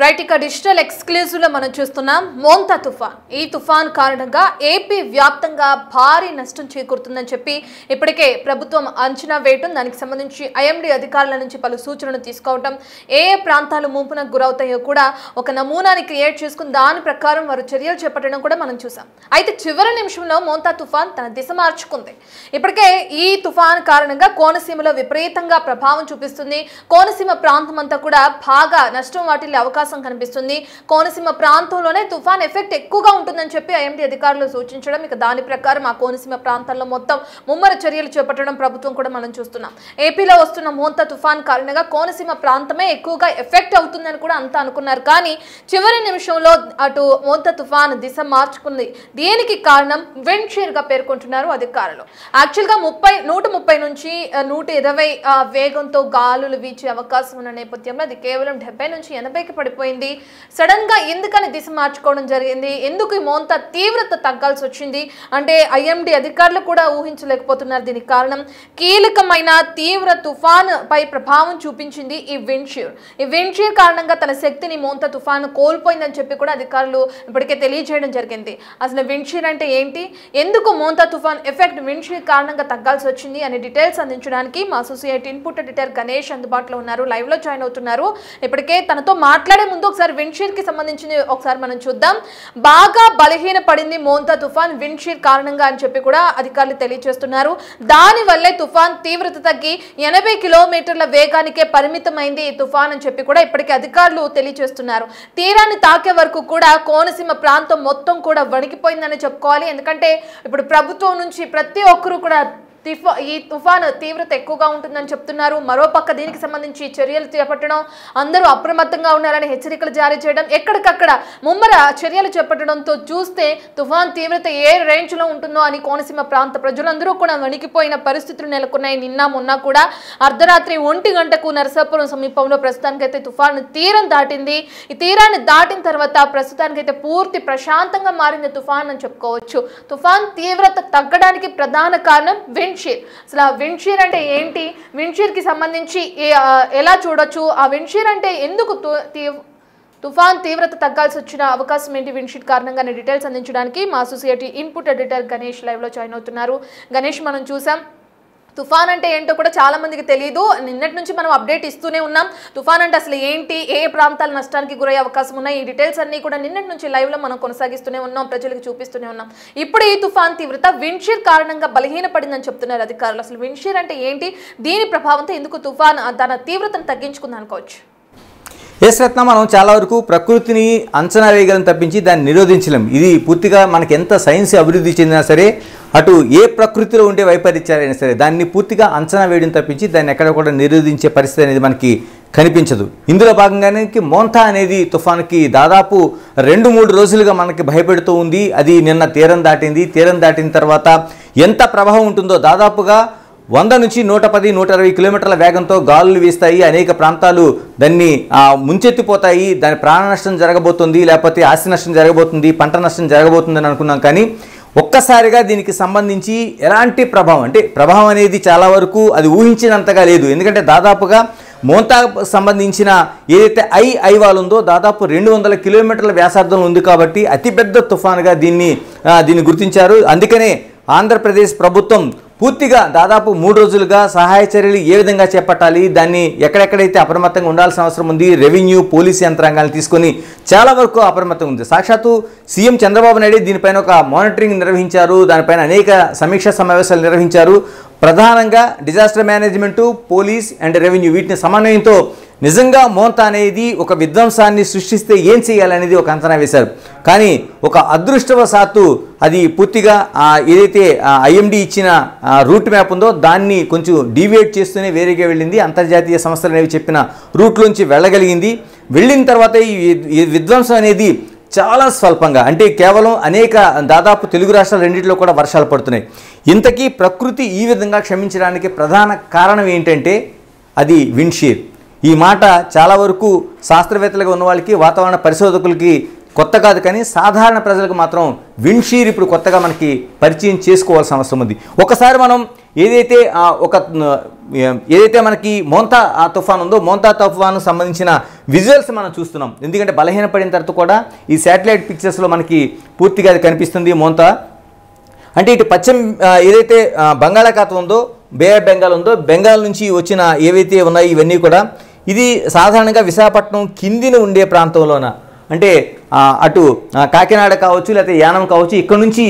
Right ఇక digital exclusive లో మనం చూస్తున్నాం మోంతా తుఫాన్. ఈ తుఫాన్ కారణంగా ఏపీ వ్యాప్తంగా భారీ నష్టం చేకూరుతుందని చెప్పి ఇప్పటికే ప్రభుత్వం అంచనా వేయటం, దానికి సంబంధించి ఐఎండీ అధికారుల నుంచి పలు సూచనలు తీసుకోవటం, ఏ ప్రాంతాలు ముంపునకు గురవుతాయో కూడా ఒక నమూనాని క్రియేట్ చేసుకుని దాని ప్రకారం వారు చర్యలు చేపట్టడం కూడా మనం చూసాం. అయితే చివరి నిమిషంలో మోంతా తుఫాన్ తన దిశ మార్చుకుంది. ఇప్పటికే ఈ తుఫాన్ కారణంగా కోనసీమలో విపరీతంగా ప్రభావం చూపిస్తుంది. కోనసీమ ప్రాంతం అంతా కూడా బాగా నష్టం వాటిల్లే అవకాశం కనిపిస్తుంది. కోనసీమ ప్రాంతంలోనే తుఫాన్ ఎఫెక్ట్ ఎక్కువగా ఉంటుందని చెప్పి ఐఎండీ అధికారులు సూచించడం, ఇక దాని ప్రకారం ఆ కోనసీమ ప్రాంతాల్లో మొత్తం ముమ్మర చర్యలు చేపట్టడం ప్రభుత్వం కూడా మనం చూస్తున్నాం. ఏపీలో వస్తున్న మోంతా తుఫాన్ కారణంగా కోనసీమ ప్రాంతమే ఎక్కువగా ఎఫెక్ట్ అవుతుందని కూడా అంతా అనుకున్నారు. కానీ చివరి నిమిషంలో అటు మోంతా తుఫాన్ దిశ మార్చుకుంది. దీనికి కారణం విండ్ షీర్ గా పేర్కొంటున్నారు అధికారులు. యాక్చువల్ గా 130 నుంచి 120 వేగంతో గాలులు వీచే అవకాశం ఉన్న నేపథ్యంలో అది కేవలం 70 నుంచి 80కి పడిపోయింది. సడన్ గా ఎందుకని దిశ మార్చుకోవడం జరిగింది, ఎందుకు ఈ మోంతా తీవ్రత తగ్గాల్సి వచ్చింది అంటే ఐఎండీ అధికారులు కూడా ఊహించలేకపోతున్నారు. దీనికి కారణం కీలకమైన తీవ్ర తుఫాన్ పై ప్రభావం చూపించింది ఈ విండ్ షీర్. ఈ విండ్ షీర్ కారణంగా తన శక్తిని మోంతా తుఫాన్ కోల్పోయిందని చెప్పి కూడా అధికారులు ఇప్పటికే తెలియజేయడం జరిగింది. అసలు విండ్ షీర్ అంటే ఏంటి, ఎందుకు మోంతా తుఫాన్ ఎఫెక్ట్ విండ్ షీర్ కారణంగా తగ్గాల్సి వచ్చింది అనే డీటెయిల్స్ అందించడానికి మా అసోసియేట్ ఇన్పుట్ ఎడిటర్ గణేష్ అందుబాటులో ఉన్నారు, లైవ్ లో జాయిన్ అవుతున్నారు. ఇప్పటికే తనతో మాట్లాడే ముందు ఒకసారి విండ్ షీర్ కి సంబంధించి ఒకసారి మనం చూద్దాం. బాగా బలహీన పడింది మోంతా తుఫాన్ విండ్ షీర్ కారణంగా అని చెప్పి కూడా అధికారులు తెలియజేస్తున్నారు. దాని వల్లే తుఫాన్ తీవ్రత తగ్గి 80 కిలోమీటర్ల వేగానికే పరిమితమైంది ఈ తుఫాన్ అని చెప్పి కూడా ఇప్పటికే అధికారులు తెలియజేస్తున్నారు. తీరాన్ని తాకే వరకు కూడా కోనసీమ ప్రాంతం మొత్తం కూడా వణికిపోయిందని చెప్పుకోవాలి. ఎందుకంటే ఇప్పుడు ప్రభుత్వం నుంచి ప్రతి ఒక్కరూ కూడా ఈ తుఫాను తీవ్రత ఎక్కువగా ఉంటుందని చెప్తున్నారు. మరోపక్క దీనికి సంబంధించి చర్యలు చేపట్టడం, అందరూ అప్రమత్తంగా ఉండాలని హెచ్చరికలు జారీ చేయడం, ఎక్కడికక్కడ ముమ్మర చర్యలు చేపట్టడంతో చూస్తే తుఫాన్ తీవ్రత ఏ రేంజ్ లో ఉంటుందో అని కోనసీమ ప్రాంత ప్రజలందరూ కూడా వణికిపోయిన పరిస్థితులు నెలకొన్నాయి. నిన్న మొన్న కూడా అర్ధరాత్రి 1 గంటకు నరసాపురం సమీపంలో ప్రస్తుతానికైతే తుఫాను తీరం దాటింది. ఈ తీరాన్ని దాటిన తర్వాత ప్రస్తుతానికైతే పూర్తి ప్రశాంతంగా మారింది తుఫాన్ అని చెప్పుకోవచ్చు. తుఫాన్ తీవ్రత తగ్గడానికి ప్రధాన కారణం విండ్ షీర్. అసలు ఆ విండ్ షీర్ అంటే ఏంటి, విండ్ షీర్ కి సంబంధించి ఎలా చూడొచ్చు, ఆ విండ్ షీర్ అంటే ఎందుకు తుఫాన్ తీవ్రత తగ్గాల్సి వచ్చిన అవకాశం ఏంటి విండ్ షీర్ కారణంగా డీటెయిల్స్ అందించడానికి మా associate input editor Ganesh live లో జాయిన్ అవుతున్నారు. గణేష్, మనం చూసాం తుఫాన్ అంటే ఏంటో కూడా చాలా మందికి తెలియదు. నిన్నటి నుంచి మనం అప్డేట్ ఇస్తూనే ఉన్నాం. తుఫాన్ అంటే అసలు ఏంటి, ఏ ప్రాంతాల నష్టానికి గురయ్యే అవకాశం ఉన్నాయి, ఈ డీటెయిల్స్ అన్ని కూడా నిన్నటి నుంచి లైవ్ లో మనం కొనసాగిస్తూనే ఉన్నాం, ప్రజలకు చూపిస్తూనే ఉన్నాం. ఇప్పుడు ఈ తుఫాన్ తీవ్రత విండ్ షీర్ కారణంగా బలహీనపడిందని చెప్తున్నారు అధికారులు. అసలు విండ్ షీర్ అంటే ఏంటి, దీని ప్రభావంతో ఎందుకు తుఫాన్ తన తీవ్రతను తగ్గించుకుంది అనుకోవచ్చు? ఎస్ రత్న, మనం చాలా వరకు ప్రకృతిని అంచనా వేయగలం తప్పించి దాన్ని నిరోధించలేం. ఇది పూర్తిగా మనకి ఎంత సైన్స్ అభివృద్ధి చెందినా సరే, అటు ఏ ప్రకృతిలో ఉండే వైపరీత్యాలైనా సరే దాన్ని పూర్తిగా అంచనా వేయడం తప్పించి దాన్ని ఎక్కడ కూడా నిరోధించే పరిస్థితి అనేది మనకి కనిపించదు. ఇందులో భాగంగానే మోంతా అనేది తుఫాన్కి దాదాపు 2-3 రోజులుగా మనకి భయపెడుతూ ఉంది. అది నిన్న తీరం దాటింది. తీరం దాటిన తర్వాత ఎంత ప్రభావం ఉంటుందో దాదాపుగా 100 నుంచి 110-120 కిలోమీటర్ల వేగంతో గాలులు వీస్తాయి. అనేక ప్రాంతాలు దాన్ని ముంచెత్తిపోతాయి. దాని ప్రాణ నష్టం జరగబోతుంది, లేకపోతే ఆస్తి నష్టం జరగబోతుంది, పంట నష్టం జరగబోతుందని అనుకున్నాం. కానీ ఒక్కసారిగా దీనికి సంబంధించి ఎలాంటి ప్రభావం అనేది చాలా వరకు అది ఊహించినంతగా లేదు. ఎందుకంటే దాదాపుగా మోంతా సంబంధించిన ఏదైతే ఐవాల్ ఉందో దాదాపు 200 కిలోమీటర్ల వ్యాసార్థం ఉంది. కాబట్టి అతిపెద్ద తుఫానుగా దీన్ని గుర్తించారు. అందుకనే ఆంధ్రప్రదేశ్ ప్రభుత్వం పూర్తిగా దాదాపు 3 రోజులుగా సహాయ చర్యలు ఏ విధంగా చేపట్టాలి, దాన్ని ఎక్కడెక్కడైతే అప్రమత్తంగా ఉండాల్సిన అవసరం ఉంది, రెవెన్యూ పోలీసు యంత్రాంగాలను తీసుకొని చాలా వరకు అప్రమత్తంగా ఉంది. సాక్షాత్తు సీఎం చంద్రబాబు నాయుడు దీనిపైన ఒక మానిటరింగ్ నిర్వహించారు. దానిపైన అనేక సమీక్షా సమావేశాలు నిర్వహించారు. ప్రధానంగా disaster management, police and revenue వీటిని సమన్వయంతో నిజంగా మోంతా అనేది ఒక విధ్వంసాన్ని సృష్టిస్తే ఏం చేయాలనేది ఒక అంచనా వేశారు. కానీ ఒక అదృష్టవశాత్తు అది పూర్తిగా ఏదైతే ఐఎండీ ఇచ్చిన రూట్ మ్యాప్ ఉందో దాన్ని కొంచెం డీవియేట్ చేస్తూనే వేరేగా వెళ్ళింది. అంతర్జాతీయ సంస్థలు అనేవి చెప్పిన రూట్లోంచి వెళ్ళగలిగింది. వెళ్ళిన తర్వాత ఈ విధ్వంసం అనేది చాలా స్వల్పంగా, అంటే కేవలం దాదాపు తెలుగు రాష్ట్రాలు రెండింటిలో కూడా వర్షాలు పడుతున్నాయి. ఇంతకీ ప్రకృతి ఈ విధంగా క్షమించడానికి ప్రధాన కారణం ఏంటంటే అది విండ్ షీర్. ఈ మాట చాలా వరకు శాస్త్రవేత్తలుగా ఉన్న వాళ్ళకి, వాతావరణ పరిశోధకులకి కొత్త కాదు, కానీ సాధారణ ప్రజలకు మాత్రం విండ్షీర్ ఇప్పుడు కొత్తగా మనకి పరిచయం చేసుకోవాల్సిన అవసరం ఉంది. ఒకసారి మనం ఏదైతే మనకి మోంతా తుఫాన్ ఉందో, మోంతా తుఫాన్కు సంబంధించిన విజువల్స్ మనం చూస్తున్నాం. ఎందుకంటే బలహీనపడిన తర్వాత కూడా ఈ శాటిలైట్ పిక్చర్స్లో మనకి పూర్తిగా అది కనిపిస్తుంది. మోంతా అంటే ఇటు ఏదైతే బంగాళాఖాతం ఉందో, బే ఆఫ్ బెంగాల్ ఉందో, బెంగాల్ నుంచి వచ్చిన ఏవైతే ఉన్నాయో ఇవన్నీ కూడా ఇది సాధారణంగా విశాఖపట్నం కిందిన ఉండే ప్రాంతంలోన, అంటే అటు కాకినాడ కావచ్చు లేకపోతే యానం కావచ్చు, ఇక్కడ నుంచి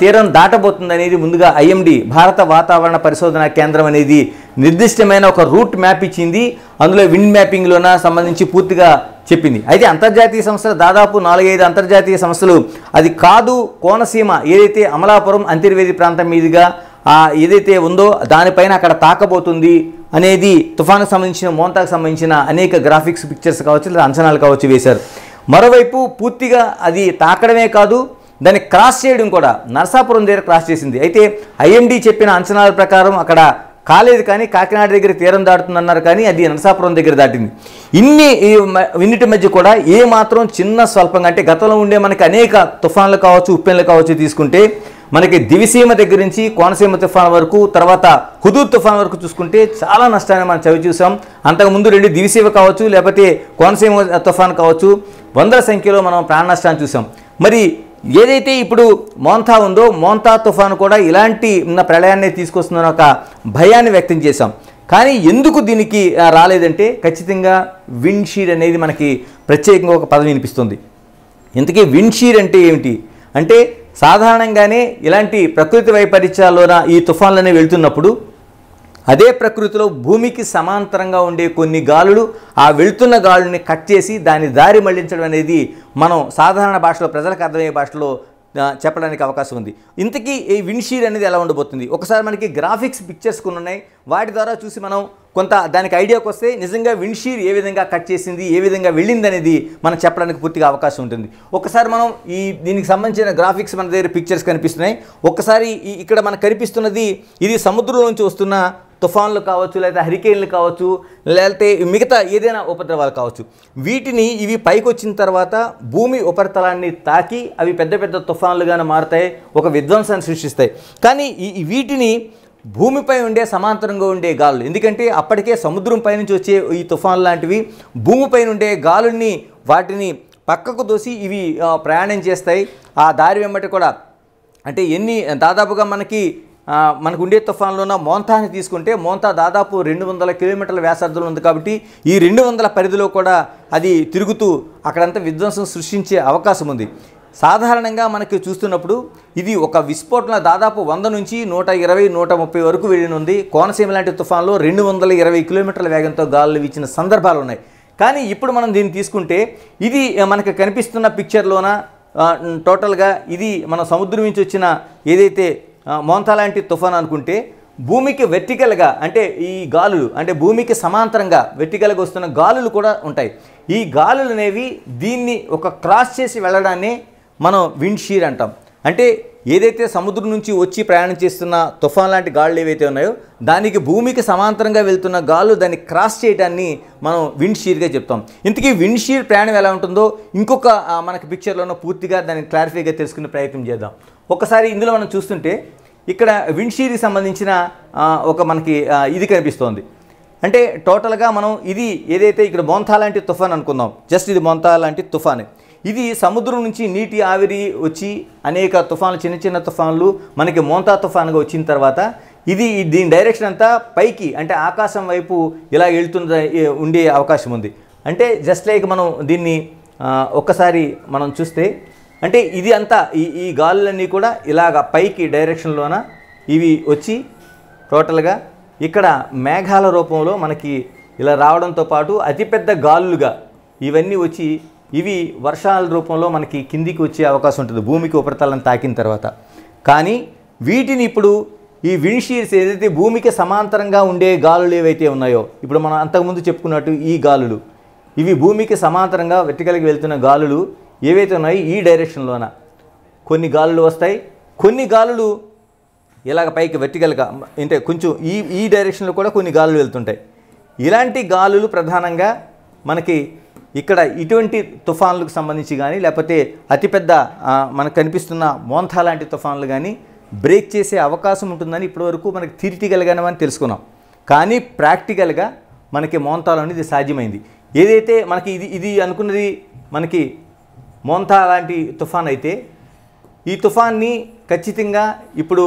తీరం దాటబోతుంది అనేది ముందుగా ఐఎండీ భారత వాతావరణ పరిశోధన కేంద్రం అనేది నిర్దిష్టమైన ఒక రూట్ మ్యాప్ ఇచ్చింది. అందులో విండ్ మ్యాపింగ్లోన సంబంధించి పూర్తిగా చెప్పింది. అయితే అంతర్జాతీయ సంస్థలు దాదాపు 4-5 అంతర్జాతీయ సంస్థలు అది కాదు, కోనసీమ ఏదైతే అమలాపురం అంతర్వేది ప్రాంతం మీదుగా ఏదైతే ఉందో దానిపైన అక్కడ తాకబోతుంది అనేది తుఫానుకు సంబంధించిన మోంతాకు సంబంధించిన అనేక గ్రాఫిక్స్ పిక్చర్స్ కావచ్చు లేదా అంచనాలు కావచ్చు వేశారు. మరోవైపు పూర్తిగా అది తాకడమే కాదు, దాన్ని క్రాస్ చేయడం కూడా నరసాపురం దగ్గర క్రాస్ చేసింది. అయితే ఐఎండీ చెప్పిన అంచనాల ప్రకారం అక్కడ కాలేదు, కానీ కాకినాడ దగ్గర తీరం దాటుతుందన్నారు, కానీ అది నరసాపురం దగ్గర దాటింది. ఇన్నిటి మధ్య కూడా ఏ మాత్రం చిన్న స్వల్పంగా, అంటే గతంలో ఉండే మనకి అనేక తుఫాన్లు కావచ్చు ఉప్పెన్లు కావచ్చు తీసుకుంటే మనకి దివిసీమ దగ్గర నుంచి కోనసీమ తుఫాన్ వరకు, తర్వాత హుదూద్ తుఫాన్ వరకు చూసుకుంటే చాలా నష్టాన్ని మనం చవి చూసాం. అంతకుముందు 2 దివిసీమ కావచ్చు లేకపోతే కోనసీమ తుఫాన్ కావచ్చు, వందల సంఖ్యలో మనం ప్రాణ నష్టాన్ని చూసాం. మరి ఏదైతే ఇప్పుడు మోంతా ఉందో, మోంతా తుఫాను కూడా ఇలాంటి ప్రళయాన్ని తీసుకొస్తుందని ఒక భయాన్ని వ్యక్తం చేశాం. కానీ ఎందుకు దీనికి రాలేదంటే ఖచ్చితంగా విండ్షీర్ అనేది మనకి ప్రత్యేకంగా ఒక పదం వినిపిస్తుంది. ఇంతకీ విండ్షీర్ అంటే ఏమిటి అంటే, సాధారణంగానే ఇలాంటి ప్రకృతి వైపరీత్యాల్లోన ఈ తుఫాన్లనే వెళ్తున్నప్పుడు అదే ప్రకృతిలో భూమికి సమాంతరంగా ఉండే కొన్ని గాలులు ఆ వెళ్తున్న గాలుని కట్ చేసి దాని దారి మళ్లించడం అనేది మనం సాధారణ భాషలో, ప్రజలకు అర్థమయ్యే భాషలో చెప్పడానికి అవకాశం ఉంది. ఇంతకీ ఈ విండ్షీర్ అనేది ఎలా ఉండబోతుంది, ఒకసారి మనకి గ్రాఫిక్స్ పిక్చర్స్ కొన్ని ఉన్నాయి, వాటి ద్వారా చూసి మనం కొంత దానికి ఐడియాకి వస్తే నిజంగా విండ్షీర్ ఏ విధంగా కట్ చేసింది, ఏ విధంగా వెళ్ళింది అనేది మనం చెప్పడానికి పూర్తిగా అవకాశం ఉంటుంది. ఒకసారి మనం దీనికి సంబంధించిన గ్రాఫిక్స్ మన దగ్గర పిక్చర్స్ కనిపిస్తున్నాయి. ఒక్కసారి ఇక్కడ మనకు కనిపిస్తున్నది ఇది సముద్రం నుంచి వస్తున్న తుఫాన్లు కావచ్చు, లేదా హరికేన్లు కావచ్చు, లేకపోతే మిగతా ఏదైనా ఉపద్రవాలు కావచ్చు. ఇవి పైకి వచ్చిన తర్వాత భూమి ఉపరితలాన్ని తాకి అవి పెద్ద పెద్ద తుఫాన్లుగానే మారుతాయి, ఒక విధ్వంసాన్ని సృష్టిస్తాయి. కానీ వీటిని భూమిపై ఉండే సమాంతరంగా ఉండే గాలులు, ఎందుకంటే అప్పటికే సముద్రం పైనుంచి వచ్చే ఈ తుఫాన్లు లాంటివి భూమిపై ఉండే గాలుల్ని వాటిని పక్కకు దోసి ఇవి ప్రయాణం చేస్తాయి. ఆ దారి వెంబటి కూడా అంటే దాదాపుగా మనకు ఉండే తుఫాన్లోన మోంతాని తీసుకుంటే, మోంతా దాదాపు 200 కిలోమీటర్ల వ్యాసార్థంలో ఉంది. కాబట్టి ఈ 200 పరిధిలో కూడా అది తిరుగుతూ అక్కడంతా విధ్వంసం సృష్టించే అవకాశం ఉంది. సాధారణంగా మనకి చూస్తున్నప్పుడు ఇది ఒక విస్ఫోటన దాదాపు 100 నుంచి 120-130 వరకు వెళ్ళినుంది. కోనసీమ లాంటి తుఫాన్లో 220 కిలోమీటర్ల వేగంతో గాలులు వీచిన సందర్భాలు ఉన్నాయి. కానీ ఇప్పుడు మనం దీన్ని తీసుకుంటే ఇది మనకు కనిపిస్తున్న పిక్చర్లోన టోటల్గా ఇది మన సముద్రం నుంచి వచ్చిన ఏదైతే మోంతా లాంటి తుఫాన్ అనుకుంటే, భూమికి వెర్టికల్గా అంటే ఈ గాలులు అంటే భూమికి సమాంతరంగా వెర్టికల్గా వస్తున్న గాలులు కూడా ఉంటాయి. ఈ గాలులు అనేవి దీన్ని ఒక క్రాస్ చేసి వెళ్ళడాన్ని మనం విండ్షీర్ అంటాం. అంటే ఏదైతే సముద్రం నుంచి వచ్చి ప్రయాణం చేస్తున్న తుఫాన్ లాంటి గాలులు ఏవైతే ఉన్నాయో దానికి భూమికి సమాంతరంగా వెళ్తున్న గాలు దాన్ని క్రాస్ చేయడాన్ని మనం విండ్షీర్గా చెప్తాం. ఇంతకీ విండ్షీర్ ప్రయాణం ఎలా ఉంటుందో ఇంకొక మనకి పిక్చర్లోనూ పూర్తిగా దాన్ని క్లారిఫైగా తెలుసుకునే ప్రయత్నం చేద్దాం. ఒకసారి ఇందులో మనం చూస్తుంటే ఇక్కడ విండ్షీర్కి సంబంధించిన ఒక మనకి ఇది కనిపిస్తోంది. అంటే టోటల్గా మనం ఇది ఏదైతే ఇక్కడ మోంతా లాంటి తుఫాన్ అనుకుందాం, జస్ట్ ఇది మోంతా లాంటి తుఫాన్. ఇది సముద్రం నుంచి నీటి ఆవిరి వచ్చి అనేక తుఫాన్లు, చిన్న చిన్న తుఫాన్లు మనకి మోంతా తుఫాన్గా వచ్చిన తర్వాత దీని డైరెక్షన్ అంతా పైకి అంటే ఆకాశం వైపు ఇలా ఉండే అవకాశం ఉంది. అంటే జస్ట్ లైక్ మనం దీన్ని ఒక్కసారి మనం చూస్తే అంటే ఇది అంతా ఈ గాలులన్నీ కూడా ఇలాగ పైకి డైరెక్షన్లోన ఇవి వచ్చి టోటల్గా ఇక్కడ మేఘాల రూపంలో మనకి ఇలా రావడంతో పాటు అతిపెద్ద గాలులుగా ఇవన్నీ వచ్చి ఇవి వర్షాల రూపంలో మనకి కిందికి వచ్చే అవకాశం ఉంటుంది భూమికి ఉపరితలం తాకిన తర్వాత. కానీ వీటిని ఇప్పుడు ఈ విండ్షీర్స్ ఏదైతే భూమికి సమాంతరంగా ఉండే గాలులు ఏవైతే ఉన్నాయో, ఇప్పుడు మనం అంతకుముందు చెప్పుకున్నట్టు ఈ గాలులు ఇవి భూమికి సమాంతరంగా వెర్టికల్గా వెళ్తున్న గాలులు ఏవైతే ఉన్నాయో ఈ డైరెక్షన్లోన కొన్ని గాలులు వస్తాయి, కొన్ని గాలులు ఇలాగ పైకి వెర్టికల్గా అంటే కొంచెం ఈ డైరెక్షన్లో కూడా కొన్ని గాలులు వెళ్తుంటాయి. ఇలాంటి గాలులు ప్రధానంగా మనకి ఇక్కడ ఇటువంటి తుఫాన్లకు సంబంధించి కానీ లేకపోతే అతిపెద్ద మనకు కనిపిస్తున్న మోంతా లాంటి తుఫాన్లు కానీ బ్రేక్ చేసే అవకాశం ఉంటుందని ఇప్పటివరకు మనకి థియరిటికల్గానే మనం తెలుసుకున్నాం. కానీ ప్రాక్టికల్గా మనకి మోంతాలో అనేది సాధ్యమైంది. ఏదైతే మనకి ఇది అనుకున్నది మనకి మోంతా లాంటి తుఫాన్ అయితే ఈ తుఫాన్ని ఖచ్చితంగా ఇప్పుడు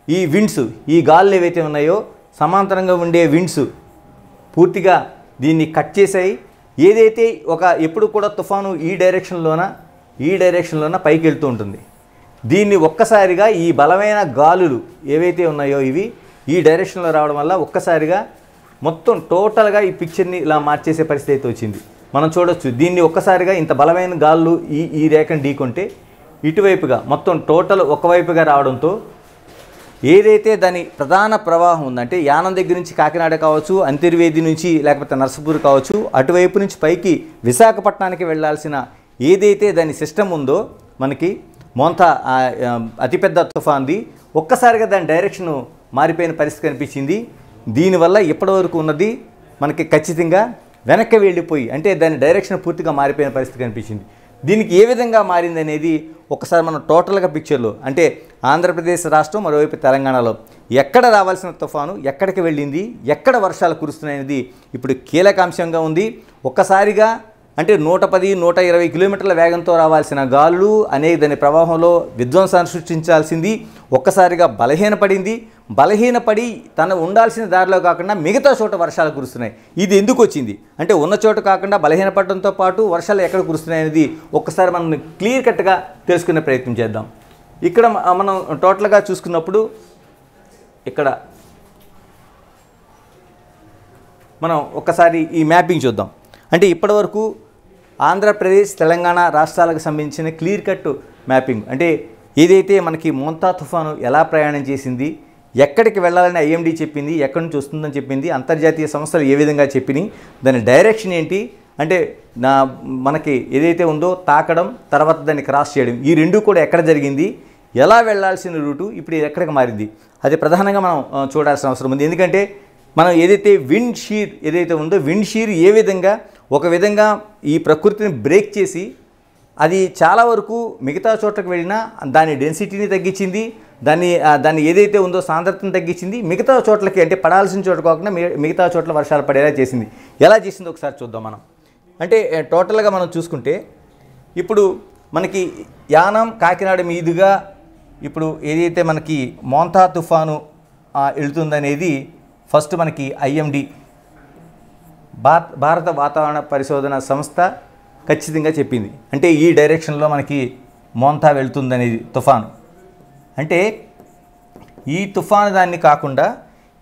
ఈ విండ్స్, ఈ గాలులు ఏవైతే ఉన్నాయో సమాంతరంగా ఉండే విండ్స్ పూర్తిగా దీన్ని కట్ చేసాయి. ఏదైతే ఎప్పుడు కూడా తుఫాను ఈ డైరెక్షన్లోన పైకి వెళ్తూ ఉంటుంది. దీన్ని ఒక్కసారిగా ఈ బలమైన గాలులు ఏవైతే ఉన్నాయో ఇవి ఈ డైరెక్షన్లో రావడం వల్ల ఒక్కసారిగా మొత్తం టోటల్గా ఈ పిక్చర్ని ఇలా మార్చేసే పరిస్థితి అయితే వచ్చింది. మనం చూడొచ్చు దీన్ని ఒక్కసారిగా ఇంత బలమైన గాలులు ఈ రేఖను ఢీకొంటే ఇటువైపుగా మొత్తం టోటల్ ఒకవైపుగా రావడంతో ఏదైతే దాని ప్రధాన ప్రవాహం ఉందంటే యానం దగ్గర నుంచి కాకినాడ కావచ్చు, అంతర్వేది నుంచి లేకపోతే నర్సపూర్ కావచ్చు, అటువైపు నుంచి పైకి విశాఖపట్నానికి వెళ్ళాల్సిన ఏదైతే దాని సిస్టమ్ ఉందో మనకి మోంతా అతిపెద్ద తుఫాన్ది ఒక్కసారిగా దాని డైరెక్షన్ మారిపోయిన పరిస్థితి కనిపించింది. దీనివల్ల ఇప్పటివరకు ఉన్నది మనకి ఖచ్చితంగా వెనక్కి వెళ్ళిపోయి అంటే దాని డైరెక్షన్ పూర్తిగా మారిపోయిన పరిస్థితి కనిపించింది. దీనికి ఏ విధంగా మారింది అనేది ఒకసారి మనం టోటల్గా పిక్చర్లో అంటే ఆంధ్రప్రదేశ్ రాష్ట్రం మరోవైపు తెలంగాణలో ఎక్కడ రావాల్సిన తుఫాను ఎక్కడికి వెళ్ళింది, ఎక్కడ వర్షాలు కురుస్తున్నాయనేది ఇప్పుడు కీలకాంశంగా ఉంది. ఒక్కసారిగా అంటే 110-120 కిలోమీటర్ల వేగంతో రావాల్సిన గాలులు అనేక దాని ప్రవాహంలో విధ్వంసాన్ని సృష్టించాల్సింది ఒక్కసారిగా బలహీనపడి తన ఉండాల్సిన దారిలో కాకుండా మిగతా చోట వర్షాలు కురుస్తున్నాయి. ఇది ఎందుకు వచ్చింది అంటే ఉన్న చోట కాకుండా బలహీనపడడంతో పాటు వర్షాలు ఎక్కడ కురుస్తున్నాయి అనేది ఒక్కసారి మనం క్లియర్ కట్గా తెలుసుకునే ప్రయత్నం చేద్దాం. ఇక్కడ మనం టోటల్గా చూసుకున్నప్పుడు ఇక్కడ మనం ఒక్కసారి ఈ మ్యాపింగ్ చూద్దాం. అంటే ఇప్పటివరకు ఆంధ్రప్రదేశ్ తెలంగాణ రాష్ట్రాలకు సంబంధించిన క్లియర్ కట్ మ్యాపింగ్ అంటే ఏదైతే మనకి మోంతా తుఫాను ఎలా ప్రయాణం చేసింది, ఎక్కడికి వెళ్ళాలని ఐఎండీ చెప్పింది, ఎక్కడి నుంచి వస్తుందని చెప్పింది, అంతర్జాతీయ సంస్థలు ఏ విధంగా చెప్పినాయి, దాని డైరెక్షన్ ఏంటి అంటే మనకి ఏదైతే ఉందో తాకడం తర్వాత దాన్ని క్రాస్ చేయడం ఈ రెండు కూడా ఎక్కడ జరిగింది, ఎలా వెళ్ళాల్సిన రూటు ఇప్పుడు ఎక్కడికి మారింది అది ప్రధానంగా మనం చూడాల్సిన అవసరం ఉంది. ఎందుకంటే మనం ఏదైతే విండ్ షీర్ ఏదైతే ఉందో విండ్ షీర్ ఏ విధంగా ఒక విధంగా ఈ ప్రకృతిని బ్రేక్ చేసి అది చాలా వరకు మిగతా చోట్లకు వెళ్ళినా దాని డెన్సిటీని తగ్గించింది, దాన్ని ఏదైతే ఉందో సాంద్రతను తగ్గించింది, మిగతా చోట్లకి అంటే పడాల్సిన చోట కాకుండా మిగతా చోట్ల వర్షాలు పడేలా చేసింది. ఎలా చేసిందో ఒకసారి చూద్దాం మనం. అంటే టోటల్గా మనం చూసుకుంటే ఇప్పుడు మనకి యానం కాకినాడ మీదుగా ఇప్పుడు ఏదైతే మనకి మోంతా తుఫాను వెళుతుందనేది ఫస్ట్ మనకి ఐఎండీ భారత వాతావరణ పరిశోధన సంస్థ ఖచ్చితంగా చెప్పింది. అంటే ఈ డైరెక్షన్లో మనకి మోంతా వెళ్తుందనేది తుఫాను. అంటే ఈ తుఫాను దాన్ని కాకుండా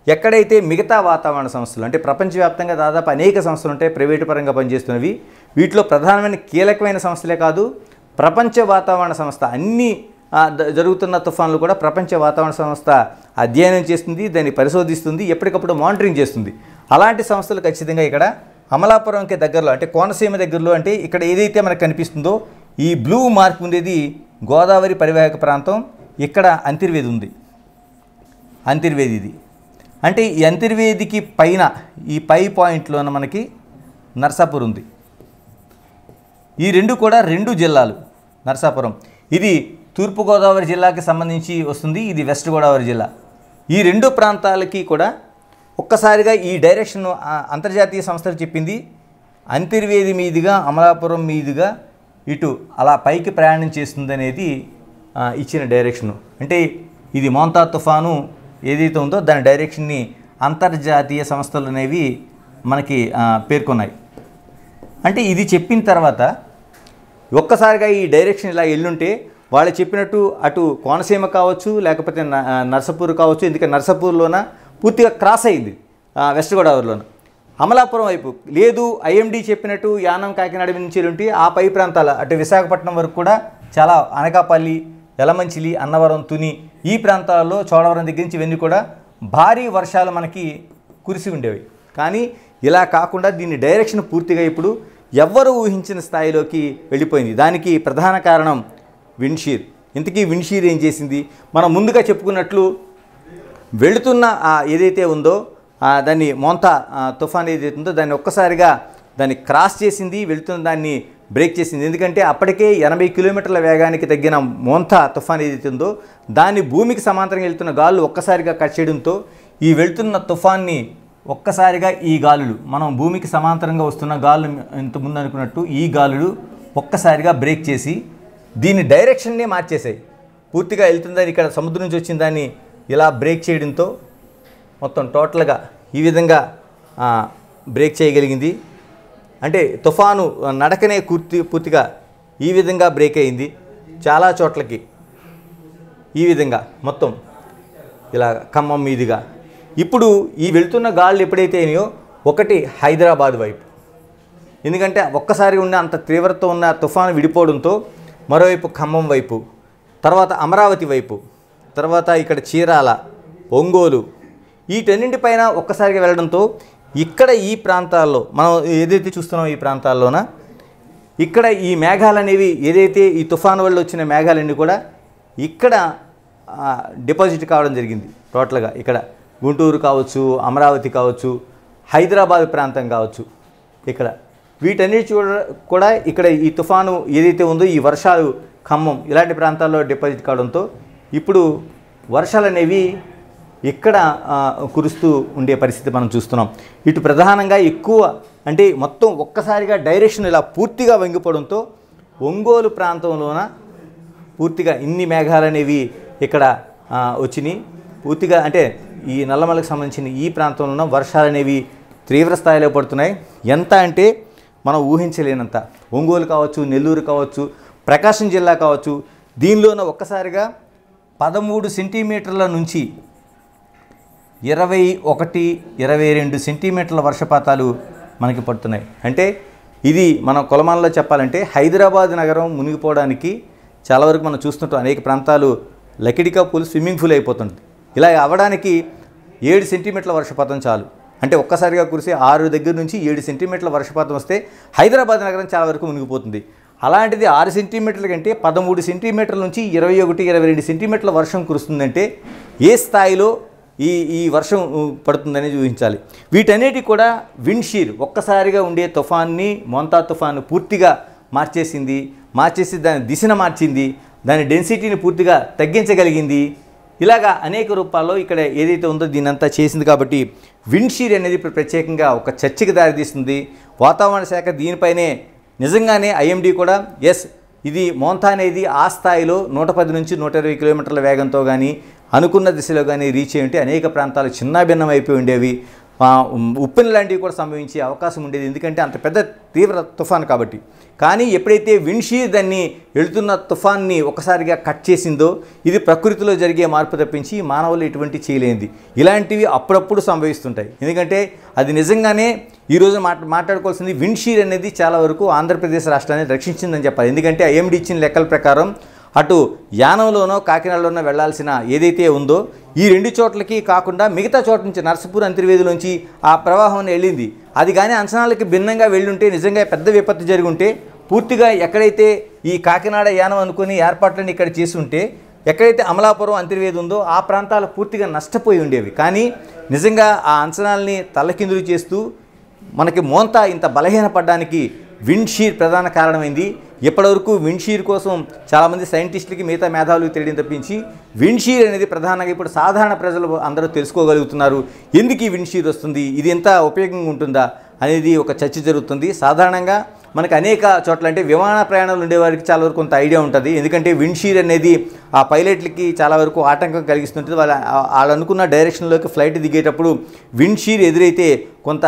ఎక్కడైతే మిగతా వాతావరణ సంస్థలు అంటే ప్రపంచవ్యాప్తంగా దాదాపు అనేక సంస్థలు ఉంటాయి ప్రైవేటు పరంగా పనిచేస్తున్నవి. వీటిలో ప్రధానమైన కీలకమైన సంస్థలే కాదు ప్రపంచ వాతావరణ సంస్థ అన్ని జరుగుతున్న తుఫాన్లు కూడా ప్రపంచ వాతావరణ సంస్థ అధ్యయనం చేస్తుంది, దాన్ని పరిశోధిస్తుంది, ఎప్పటికప్పుడు మానిటరింగ్ చేస్తుంది. అలాంటి సంస్థలు ఖచ్చితంగా ఇక్కడ అమలాపురంకి దగ్గరలో అంటే కోనసీమ దగ్గరలో అంటే ఇక్కడ ఏదైతే మనకు కనిపిస్తుందో ఈ బ్లూ మార్క్ ఉండేది గోదావరి పరివాహక ప్రాంతం. ఇక్కడ అంతర్వేది ఉంది. అంతర్వేది ఇది అంటే ఈ అంతర్వేదికి పైన ఈ పై పాయింట్లోన మనకి నర్సాపూర్ ఉంది. ఈ రెండు కూడా 2 జిల్లాలు. నర్సాపురం ఇది తూర్పుగోదావరి జిల్లాకి సంబంధించి వస్తుంది, ఇది వెస్ట్ గోదావరి జిల్లా. ఈ 2 ప్రాంతాలకి కూడా ఒక్కసారిగా ఈ డైరెక్షన్ అంతర్జాతీయ సంస్థలు చెప్పింది అంతర్వేది మీదుగా అమలాపురం మీదుగా ఇటు అలా పైకి ప్రయాణం చేస్తుంది అనేది ఇచ్చిన డైరెక్షను. అంటే ఇది మోంతా తుఫాను ఏదైతే ఉందో దాని డైరెక్షన్ని అంతర్జాతీయ సంస్థలు అనేవి మనకి పేర్కొన్నాయి. అంటే ఇది చెప్పిన తర్వాత ఒక్కసారిగా ఈ డైరెక్షన్ ఇలా ఎల్లుంటే వాళ్ళు చెప్పినట్టు అటు కోనసీమ కావచ్చు లేకపోతే నర్సపూర్ కావచ్చు, ఎందుకంటే నర్సపూర్లోన పూర్తిగా క్రాస్ అయింది వెస్ట్ గోదావరిలోన. అమలాపురం వైపు లేదు ఐఎండీ చెప్పినట్టు యానం కాకినాడ నుంచి ఉంటే ఆ పై ప్రాంతాల అటు విశాఖపట్నం వరకు కూడా చాలా అనకాపల్లి, యలమంచిలి, అన్నవరం, తుని ఈ ప్రాంతాల్లో చోడవరం దగ్గర నుంచి ఇవన్నీ కూడా భారీ వర్షాలు మనకి కురిసి ఉండేవి. కానీ ఇలా కాకుండా దీని డైరెక్షన్ పూర్తిగా ఇప్పుడు ఎవ్వరూ ఊహించిన స్థాయిలోకి వెళ్ళిపోయింది. దానికి ప్రధాన కారణం విండ్షీర్. ఇంతకీ విండ్షీర్ ఏం చేసింది? మనం ముందుగా చెప్పుకున్నట్లు వెళుతున్న ఏదైతే ఉందో దాన్ని మోంతా తుఫాన్ ఏదైతే ఉందో దాన్ని ఒక్కసారిగా దాన్ని క్రాస్ చేసింది, వెళుతున్న దాన్ని బ్రేక్ చేసింది. ఎందుకంటే అప్పటికే 80 కిలోమీటర్ల వేగానికి తగ్గిన మోంతా తుఫాన్ ఏదైతే ఉందో దాన్ని భూమికి సమాంతరంగా వెళ్తున్న గాలులు ఒక్కసారిగా కట్ చేయడంతో ఈ వెళ్తున్న తుఫాన్ని ఒక్కసారిగా ఈ గాలులు మనం భూమికి సమాంతరంగా వస్తున్న గాలులు ఇంతకుముందు అనుకున్నట్టు ఈ గాలులు ఒక్కసారిగా బ్రేక్ చేసి దీని డైరెక్షన్నే మార్చేసాయి. పూర్తిగా వెళ్తుందని ఇక్కడ సముద్రం నుంచి వచ్చిన దాన్ని ఇలా బ్రేక్ చేయడంతో మొత్తం టోటల్గా ఈ విధంగా బ్రేక్ చేయగలిగింది. అంటే తుఫాను నడకనే పూర్తిగా ఈ విధంగా బ్రేక్ అయింది. చాలా చోట్లకి ఈ విధంగా మొత్తం ఇలా ఖమ్మం మీదుగా. ఇప్పుడు ఈ వెళ్తున్న గాళ్ళు ఎప్పుడైతే అయినాయో ఒకటి హైదరాబాద్ వైపు, ఎందుకంటే ఒక్కసారి ఉన్న అంత తీవ్రత ఉన్న తుఫాను విడిపోవడంతో మరోవైపు ఖమ్మం వైపు, తర్వాత అమరావతి వైపు, తర్వాత ఇక్కడ చీరాల, ఒంగోలు వీటన్నింటిపైన ఒక్కసారిగా వెళ్ళడంతో ఇక్కడ ఈ ప్రాంతాల్లో మనం ఏదైతే చూస్తున్నామో ఈ ప్రాంతాల్లోన ఇక్కడ ఈ మేఘాలు అనేవి ఏదైతే ఈ తుఫాను వల్ల వచ్చిన మేఘాలన్నీ కూడా ఇక్కడ డిపాజిట్ కావడం జరిగింది. టోటల్గా ఇక్కడ గుంటూరు కావచ్చు, అమరావతి కావచ్చు, హైదరాబాద్ ప్రాంతం కావచ్చు, ఇక్కడ వీటన్నిటి కూడా ఇక్కడ ఈ తుఫాను ఏదైతే ఉందో ఈ వర్షాలు ఖమ్మం ఇలాంటి ప్రాంతాల్లో డిపాజిట్ కావడంతో ఇప్పుడు వర్షాలు అనేవి ఇక్కడ కురుస్తూ ఉండే పరిస్థితి మనం చూస్తున్నాం. ఇటు ప్రధానంగా ఎక్కువ అంటే మొత్తం ఒక్కసారిగా డైరెక్షన్ ఇలా పూర్తిగా వంగిపోవడంతో ఒంగోలు ప్రాంతంలోన పూర్తిగా ఇన్ని మేఘాలు అనేవి ఇక్కడ వచ్చినాయి. పూర్తిగా అంటే ఈ నల్లమలకు సంబంధించిన ఈ ప్రాంతంలో వర్షాలు అనేవి తీవ్ర స్థాయిలో పడుతున్నాయి. ఎంత అంటే మనం ఊహించలేనంత. ఒంగోలు కావచ్చు, నెల్లూరు కావచ్చు, ప్రకాశం జిల్లా కావచ్చు, దీనిలోన ఒక్కసారిగా 13 సెంటీమీటర్ల నుంచి 21-22 సెంటీమీటర్ల వర్షపాతాలు మనకి పడుతున్నాయి. అంటే ఇది మనం కొలమానంలో చెప్పాలంటే హైదరాబాద్ నగరం మునిగిపోవడానికి చాలా వరకు మనం చూస్తుంటాం. అనేక ప్రాంతాలు లకిడికా పూల్ స్విమ్మింగ్ పూల్ అయిపోతుంది. ఇలా అవ్వడానికి 7 సెంటీమీటర్ల వర్షపాతం చాలు. అంటే ఒక్కసారిగా కురిసే 6 దగ్గర నుంచి 7 సెంటీమీటర్ల వర్షపాతం వస్తే హైదరాబాద్ నగరం చాలా వరకు మునిగిపోతుంది. అలాంటిది 6 సెంటీమీటర్ల కంటే 13 సెంటీమీటర్ల నుంచి 21-22 సెంటీమీటర్ల వర్షం కురుస్తుందంటే ఏ స్థాయిలో ఈ వర్షం పడుతుందని ఊహించాలి. వీటన్నిటి కూడా విండ్షీర్ ఒక్కసారిగా ఉండే తుఫాన్ని మోంతా తుఫాను పూర్తిగా మార్చేసి దాని దిశను మార్చింది, దాని డెన్సిటీని పూర్తిగా తగ్గించగలిగింది. ఇలాగా అనేక రూపాల్లో ఇక్కడ ఏదైతే ఉందో దీనంతా చేసింది. కాబట్టి విండ్షీర్ అనేది ఇప్పుడు ప్రత్యేకంగా ఒక చర్చకి దారితీస్తుంది. వాతావరణ శాఖ దీనిపైనే నిజంగానే ఐఎండీ కూడా ఇది మోంతా అనేది ఆ స్థాయిలో 110 నుంచి 120 కిలోమీటర్ల వేగంతో కానీ అనుకున్న దిశలో కానీ రీచ్ అయ్యి ఉంటే అనేక ప్రాంతాలు చిన్నాభిన్నం అయిపోయి ఉండేవి. ఉప్పెన లాంటివి కూడా సంభవించే అవకాశం ఉండేది, ఎందుకంటే అంత పెద్ద తీవ్ర తుఫాను కాబట్టి. కానీ ఎప్పుడైతే విండ్షీర్ దాన్ని వెళుతున్న తుఫాన్ని ఒకసారిగా కట్ చేసిందో ఇది ప్రకృతిలో జరిగే మార్పు తప్పించి మానవులు ఎటువంటి చేయలేనిది. ఇలాంటివి అప్పుడప్పుడు సంభవిస్తుంటాయి. ఎందుకంటే అది నిజంగానే ఈరోజు మాట్లాడుకోవాల్సింది విండ్షీర్ అనేది చాలా వరకు ఆంధ్రప్రదేశ్ రాష్ట్రాన్ని రక్షించిందని చెప్పాలి. ఎందుకంటే ఐఎండీ ఇచ్చిన లెక్కల ప్రకారం అటు యానంలోనో కాకినాడలోనో వెళ్లాల్సిన ఏదైతే ఉందో ఈ 2 చోట్లకి కాకుండా మిగతా చోట నుంచి నర్సపూర్ అంతర్వేదిలోంచి ఆ ప్రవాహం వెళ్ళింది. అది కానీ అంచనాలకి భిన్నంగా వెళ్ళుంటే నిజంగా పెద్ద విపత్తు జరిగి ఉంటే పూర్తిగా ఎక్కడైతే ఈ కాకినాడ యానం అనుకుని ఏర్పాట్లను ఇక్కడ చేసి ఉంటే ఎక్కడైతే అమలాపురం అంతర్వేది ఉందో ఆ ప్రాంతాలు పూర్తిగా నష్టపోయి ఉండేవి. కానీ నిజంగా ఆ అంచనాల్ని తలకిందులు చేస్తూ మనకి మోంతా ఇంత బలహీనపడడానికి విండ్షీర్ ప్రధాన కారణమైంది. ఇప్పటివరకు విండ్షీర్ కోసం చాలామంది సైంటిస్టులకి మిగతా మేధావులు తెలియడం తప్పించి విండ్షీర్ అనేది ప్రధానంగా ఇప్పుడు సాధారణ ప్రజలు అందరూ తెలుసుకోగలుగుతున్నారు. ఎందుకు ఈ విండ్షీర్ వస్తుంది, ఇది ఎంత ఉపయోగంగా ఉంటుందా అనేది ఒక చర్చ జరుగుతుంది. సాధారణంగా మనకు అనేక చోట్ల అంటే విమాన ప్రయాణాలు ఉండేవారికి చాలా వరకు కొంత ఐడియా ఉంటుంది. ఎందుకంటే విండ్షీర్ అనేది ఆ పైలట్లకి చాలా వరకు ఆటంకం కలిగిస్తుంటుంది. వాళ్ళు అనుకున్న డైరెక్షన్లోకి ఫ్లైట్ దిగేటప్పుడు విండ్షీర్ ఎదురైతే కొంత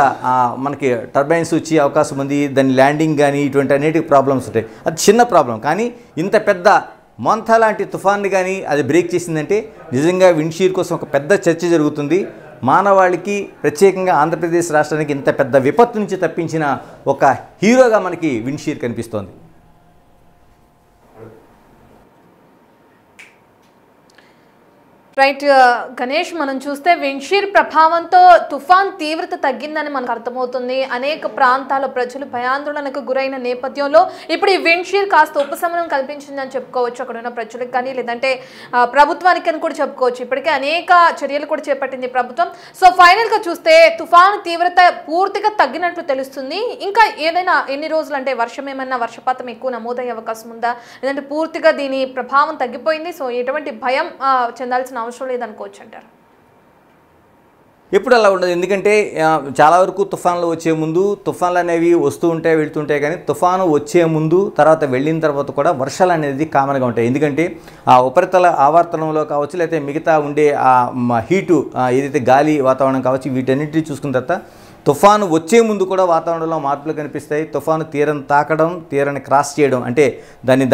మనకి టర్బైన్స్ వచ్చే అవకాశం ఉంది. దాని ల్యాండింగ్ కానీ ఇటువంటి అనేక ప్రాబ్లమ్స్ ఉంటాయి. అది చిన్న ప్రాబ్లం. కానీ ఇంత పెద్ద మోంతా లాంటి తుఫాన్ని కానీ అది బ్రేక్ చేసిందంటే నిజంగా విండ్షీర్ కోసం ఒక పెద్ద చర్చ జరుగుతుంది. మానవాళికి ప్రత్యేకంగా ఆంధ్రప్రదేశ్ రాష్ట్రానికి ఇంత పెద్ద విపత్తు నుంచి తప్పించిన ఒక హీరోగా మనకి విండ్షీర్ కనిపిస్తోంది. రైట్ గణేష్, మనం చూస్తే విండ్షీర్ ప్రభావంతో తుఫాన్ తీవ్రత తగ్గిందని మనకు అర్థమవుతుంది. అనేక ప్రాంతాల ప్రజలు భయాందోళనకు గురైన నేపథ్యంలో ఇప్పుడు ఈ విండ్షీర్ కాస్త ఉపశమనం కల్పించిందని చెప్పుకోవచ్చు అక్కడ ఉన్న ప్రజలకు కానీ, లేదంటే ప్రభుత్వానికి అని కూడా చెప్పుకోవచ్చు. ఇప్పటికే అనేక చర్యలు కూడా చేపట్టింది ప్రభుత్వం. సో ఫైనల్ గా చూస్తే తుఫాను తీవ్రత పూర్తిగా తగ్గినట్లు తెలుస్తుంది. ఇంకా ఏదైనా ఎన్ని రోజులు అంటే వర్షం ఏమైనా వర్షపాతం ఎక్కువ నమోదయ్యే అవకాశం ఉందా, లేదంటే పూర్తిగా దీని ప్రభావం తగ్గిపోయింది, సో ఎటువంటి భయం చెందాల్సిన అవసరం లేదనుకోవచ్చు అంటారు? ఎప్పుడు అలా ఉండదు. ఎందుకంటే చాలా వరకు తుఫాన్లు వచ్చే ముందు తుఫాన్లు అనేవి వస్తూ ఉంటాయి వెళ్తుంటాయి, కానీ తుఫాను వచ్చే ముందు తర్వాత వెళ్ళిన తర్వాత కూడా వర్షాలు అనేది కామన్గా ఉంటాయి. ఎందుకంటే ఆ ఉపరితల ఆవర్తనంలో కావచ్చు, లేకపోతే మిగతా ఉండే ఆ హీటు ఏదైతే గాలి వాతావరణం కావచ్చు, వీటన్నిటిని చూసుకున్న తర్వాత తుఫాను వచ్చే ముందు కూడా వాతావరణంలో మార్పులు కనిపిస్తాయి. తుఫాను తీరం తాకడం, తీరాన్ని క్రాస్ చేయడం, అంటే దాన్ని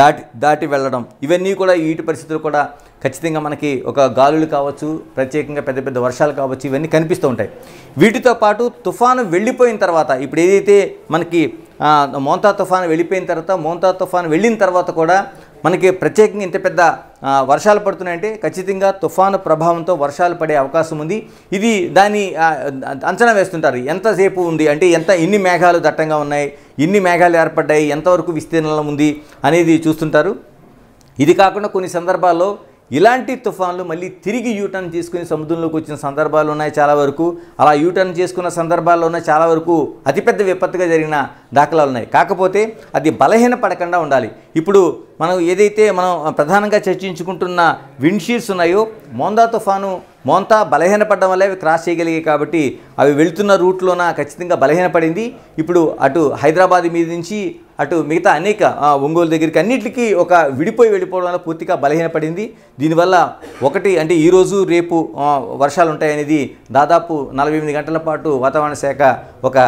దాటి వెళ్ళడం, ఇవన్నీ కూడా వీటి పరిస్థితులు కూడా ఖచ్చితంగా మనకి ఒక గాలులు కావచ్చు, ప్రత్యేకంగా పెద్ద పెద్ద వర్షాలు కావచ్చు, ఇవన్నీ కనిపిస్తూ ఉంటాయి. వీటితో పాటు తుఫాను వెళ్ళిపోయిన తర్వాత, ఇప్పుడు ఏదైతే మనకి మోంతా తుఫాను వెళ్ళిపోయిన తర్వాత, మోంతా తుఫాను వెళ్ళిన తర్వాత కూడా మనకి ప్రత్యేకంగా ఇంత పెద్ద వర్షాలు పడుతున్నాయంటే ఖచ్చితంగా తుఫాను ప్రభావంతో వర్షాలు పడే అవకాశం ఉంది. ఇది దాన్ని అంచనా వేస్తుంటారు. ఎంతసేపు ఉంది అంటే ఇన్ని మేఘాలు దట్టంగా ఉన్నాయి, ఇన్ని మేఘాలు ఏర్పడ్డాయి, ఎంతవరకు విస్తీర్ణంలో ఉంది అనేది చూస్తుంటారు. ఇది కాకుండా కొన్ని సందర్భాల్లో ఇలాంటి తుఫాన్లు మళ్ళీ తిరిగి యూటర్న్ చేసుకుని సముద్రంలోకి వచ్చిన సందర్భాలు ఉన్నాయి చాలా వరకు. అలా యూటర్న్ చేసుకున్న సందర్భాల్లో ఉన్న చాలా వరకు అతిపెద్ద విపత్తుగా జరిగిన దాఖలాలు ఉన్నాయి. కాకపోతే అది బలహీనపడకుండా ఉండాలి. ఇప్పుడు మనం ఏదైతే మనం ప్రధానంగా చర్చించుకుంటున్న విండ్షీర్స్ ఉన్నాయో, మోంతా బలహీనపడడం వల్ల అవి క్రాస్ చేయగలిగాయి కాబట్టి అవి వెళ్తున్న రూట్లోన ఖచ్చితంగా బలహీనపడింది. ఇప్పుడు అటు హైదరాబాద్ మీద నుంచి అటు మిగతా అనేక ఒంగోలు దగ్గరికి అన్నిటికీ ఒక వెళ్ళిపోవడం వల్ల పూర్తిగా బలహీనపడింది. దీనివల్ల ఒకటి అంటే ఈరోజు రేపు వర్షాలు ఉంటాయనేది దాదాపు 48 గంటల పాటు వాతావరణ శాఖ ఒక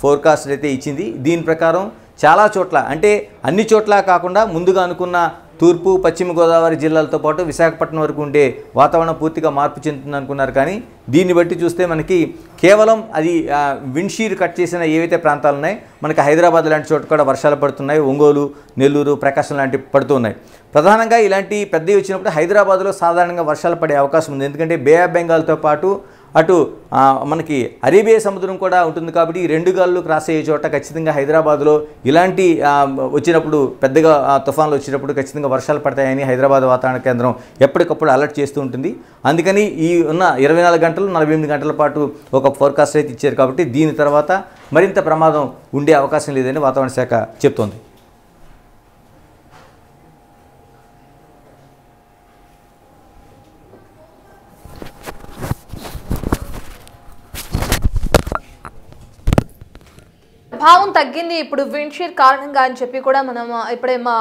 ఫోర్కాస్ట్ అయితే ఇచ్చింది. దీని ప్రకారం చాలా చోట్ల, అంటే అన్ని చోట్ల కాకుండా ముందుగా అనుకున్న తూర్పు పశ్చిమ గోదావరి జిల్లాలతో పాటు విశాఖపట్నం వరకు ఉండే వాతావరణం పూర్తిగా మార్పు చెందుతుంది అనుకున్నారు. కానీ దీన్ని బట్టి చూస్తే మనకి కేవలం అది విండ్షీర్ కట్ చేసిన ఏవైతే ప్రాంతాలు ఉన్నాయో, మనకి హైదరాబాద్ లాంటి చోట కూడా వర్షాలు పడుతున్నాయి, ఒంగోలు, నెల్లూరు, ప్రకాశం లాంటి పడుతున్నాయి. ప్రధానంగా ఇలాంటి పెద్దవి వచ్చినప్పుడు హైదరాబాద్లో సాధారణంగా వర్షాలు పడే అవకాశం ఉంది. ఎందుకంటే బే ఆఫ్ బెంగాల్తో పాటు అటు మనకి అరేబియా సముద్రం కూడా ఉంటుంది కాబట్టి ఈ రెండు గాలులు క్రాస్ అయ్యే చోట ఖచ్చితంగా హైదరాబాద్లో ఇలాంటి వచ్చినప్పుడు పెద్దగా తుఫాన్లు వచ్చినప్పుడు ఖచ్చితంగా వర్షాలు పడతాయని హైదరాబాద్ వాతావరణ కేంద్రం ఎప్పటికప్పుడు అలర్ట్ చేస్తూ ఉంటుంది. అందుకని ఈ ఉన్న 24 గంటలు 48 గంటల పాటు ఒక ఫోర్కాస్ట్ అయితే ఇచ్చారు. కాబట్టి దీని తర్వాత మరింత ప్రమాదం ఉండే అవకాశం లేదని వాతావరణ శాఖ చెప్తోంది. ప్రభావం తగ్గింది ఇప్పుడు విండ్షీర్ కారణంగా అని చెప్పి కూడా మనం ఇప్పుడే మా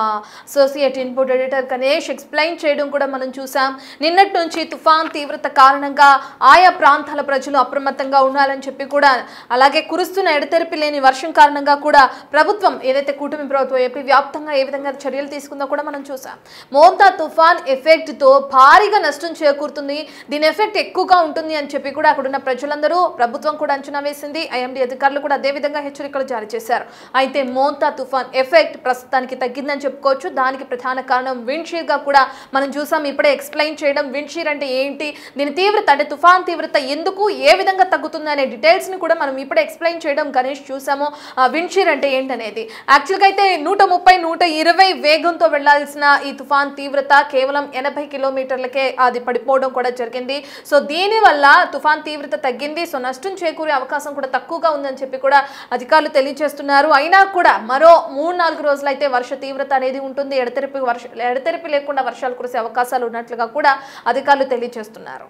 associate input editor Ganesh explain చేయడం కూడా మనం చూసాం. నిన్నటి నుంచి తుఫాన్ తీవ్రత కారణంగా ఆయా ప్రాంతాల ప్రజలు అప్రమత్తంగా ఉండాలని చెప్పి కూడా, అలాగే కురుస్తున్న ఎడతెరిపి లేని వర్షం కారణంగా కూడా ప్రభుత్వం ఏదైతే కూటమి ప్రభుత్వం ఏపీ వ్యాప్తంగా ఏ విధంగా చర్యలు తీసుకుందో కూడా మనం చూసాం. మోంతా తుఫాన్ ఎఫెక్ట్తో భారీగా నష్టం చేకూరుతుంది, దీని ఎఫెక్ట్ ఎక్కువగా ఉంటుంది అని చెప్పి కూడా అక్కడున్న ప్రజలందరూ ప్రభుత్వం కూడా అంచనా వేసింది. ఐఎండీ అధికారులు కూడా అదేవిధంగా హెచ్చరికలు జారీ చేశారు. అయితే మోంతా తుఫాన్ ఎఫెక్ట్ ప్రస్తుతానికి తగ్గిందని చెప్పుకోవచ్చు. దానికి ప్రధాన కారణం విండ్షీర్ గా కూడా మనం చూసాం. ఇప్పుడే ఎక్స్ప్లెయిన్ చేయడం విండ్షీర్ అంటే ఏంటి, దీని తీవ్రత అంటే తుఫాన్ తీవ్రత ఎందుకు ఏ విధంగా తగ్గుతుంది అనే డీటెయిల్స్ ని కూడా మనం ఇప్పుడే ఎక్స్ప్లెయిన్ చేయడం గణేష్ చూసాము. విండ్షీర్ అంటే ఏంటనేది యాక్చువల్గా అయితే 130-120 వేగంతో వెళ్లాల్సిన ఈ తుఫాన్ తీవ్రత కేవలం 80 కిలోమీటర్లకే అది పడిపోవడం కూడా జరిగింది. సో దీనివల్ల తుఫాన్ తీవ్రత తగ్గింది. సో నష్టం చేకూరే అవకాశం కూడా తక్కువగా ఉందని చెప్పి కూడా అధికారులు తెలియజేస్తున్నారు. అయినా కూడా మరో 3-4 రోజులైతే వర్ష తీవ్రత అనేది ఉంటుంది. ఎడతెరిపి లేకుండా వర్షాలు కురిసే అవకాశాలు ఉన్నట్లుగా కూడా అధికారులు తెలియజేస్తున్నారు.